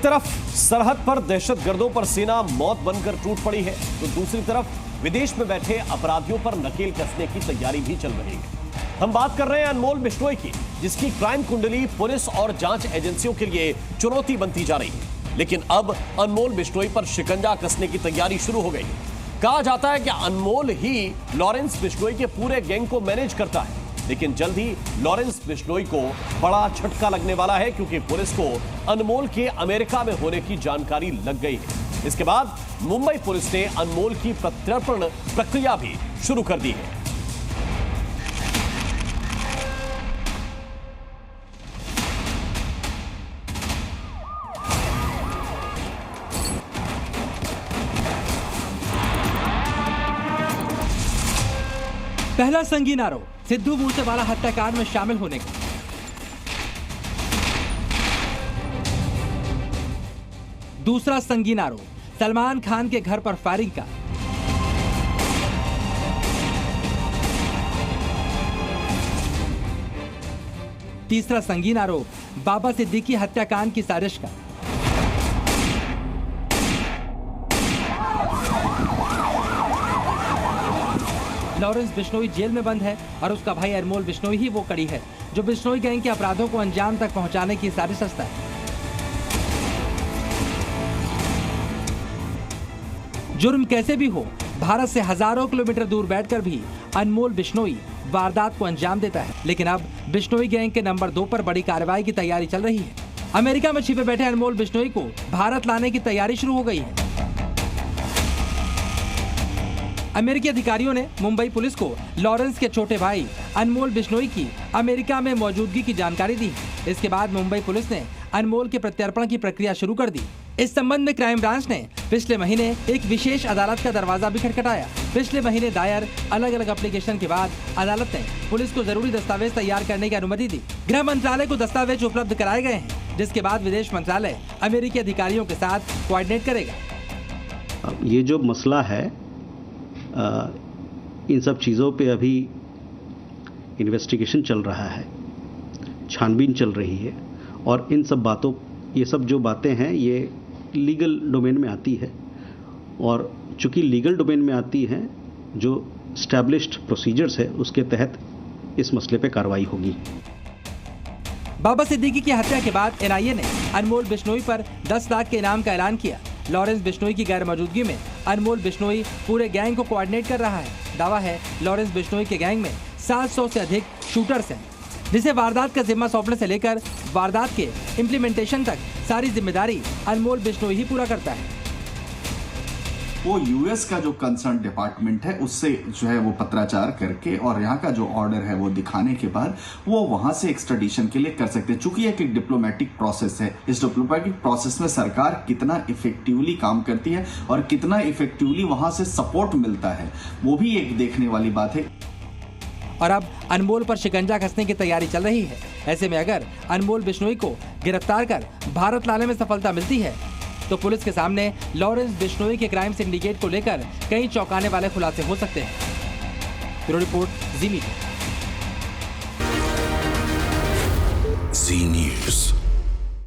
तरफ सरहद पर दहशतगर्दों पर सेना मौत बनकर टूट पड़ी है, तो दूसरी तरफ विदेश में बैठे अपराधियों पर नकेल कसने की तैयारी भी चल रही है। हम बात कर रहे हैं अनमोल बिश्नोई की, जिसकी क्राइम कुंडली पुलिस और जांच एजेंसियों के लिए चुनौती बनती जा रही है। लेकिन अब अनमोल बिश्नोई पर शिकंजा कसने की तैयारी शुरू हो गई है। कहा जाता है कि अनमोल ही लॉरेंस बिश्नोई के पूरे गैंग को मैनेज करता है, लेकिन जल्द ही लॉरेंस बिश्नोई को बड़ा झटका लगने वाला है, क्योंकि पुलिस को अनमोल के अमेरिका में होने की जानकारी लग गई है। इसके बाद मुंबई पुलिस ने अनमोल की प्रत्यर्पण प्रक्रिया भी शुरू कर दी है। पहला संगीन आरोप सिद्धू मूसेवाला हत्याकांड में शामिल होने का। दूसरा संगीन आरोप सलमान खान के घर पर फायरिंग का। तीसरा संगीन आरोप बाबा सिद्दीकी हत्याकांड की साजिश का। लॉरेंस बिश्नोई जेल में बंद है और उसका भाई अनमोल बिश्नोई ही वो कड़ी है जो बिश्नोई गैंग के अपराधों को अंजाम तक पहुंचाने की साजिश रचता है। जुर्म कैसे भी हो, भारत से हजारों किलोमीटर दूर बैठकर भी अनमोल बिश्नोई वारदात को अंजाम देता है। लेकिन अब बिश्नोई गैंग के नंबर 2 पर बड़ी कार्रवाई की तैयारी चल रही है। अमेरिका में छिपे बैठे अनमोल बिश्नोई को भारत लाने की तैयारी शुरू हो गई है। अमेरिकी अधिकारियों ने मुंबई पुलिस को लॉरेंस के छोटे भाई अनमोल बिश्नोई की अमेरिका में मौजूदगी की जानकारी दी। इसके बाद मुंबई पुलिस ने अनमोल के प्रत्यर्पण की प्रक्रिया शुरू कर दी। इस संबंध में क्राइम ब्रांच ने पिछले महीने एक विशेष अदालत का दरवाजा भी खटखटाया। पिछले महीने दायर अलग अलग एप्लीकेशन के बाद अदालत ने पुलिस को जरूरी दस्तावेज तैयार करने की अनुमति दी। गृह मंत्रालय को दस्तावेज उपलब्ध कराए गए हैं, जिसके बाद विदेश मंत्रालय अमेरिकी अधिकारियों के साथ कोऑर्डिनेट करेगा। ये जो मसला है, इन सब चीज़ों पे अभी इन्वेस्टिगेशन चल रहा है, छानबीन चल रही है, और इन सब बातों, ये सब जो बातें हैं ये लीगल डोमेन में आती है, और चूंकि लीगल डोमेन में आती हैं, जो एस्टैब्लिश्ड प्रोसीजर्स है उसके तहत इस मसले पे कार्रवाई होगी। बाबा सिद्दीकी की हत्या के बाद एनआईए ने अनमोल बिश्नोई पर 10 लाख के इनाम का ऐलान किया। लॉरेंस बिश्नोई की गैर मौजूदगी में अनमोल बिश्नोई पूरे गैंग को कोऑर्डिनेट कर रहा है। दावा है लॉरेंस बिश्नोई के गैंग में 700 से अधिक शूटर्स हैं, जिसे वारदात का जिम्मा सौंपने से लेकर वारदात के इम्प्लीमेंटेशन तक सारी जिम्मेदारी अनमोल बिश्नोई ही पूरा करता है। वो यूएस का जो कंसर्न डिपार्टमेंट है उससे जो है वो पत्राचार करके और यहाँ का जो ऑर्डर है वो दिखाने के बाद वो वहां से एक्स्ट्राडिशन के लिए कर सकते हैं। चूंकि एक डिप्लोमेटिक प्रोसेस है, इस डिप्लोमेटिक प्रोसेस में सरकार कितना इफेक्टिवली काम करती है और कितना इफेक्टिवली वहां से सपोर्ट मिलता है, वो भी एक देखने वाली बात है। और अब अनमोल पर शिकंजा कसने की तैयारी चल रही है। ऐसे में अगर अनमोल बिश्नोई को गिरफ्तार कर भारत लाने में सफलता मिलती है तो पुलिस के सामने लॉरेंस बिश्नोई के क्राइम सिंडिकेट को लेकर कई चौंकाने वाले खुलासे हो सकते हैं। ब्यूरो रिपोर्ट, जी मीडिया। जी न्यूज़।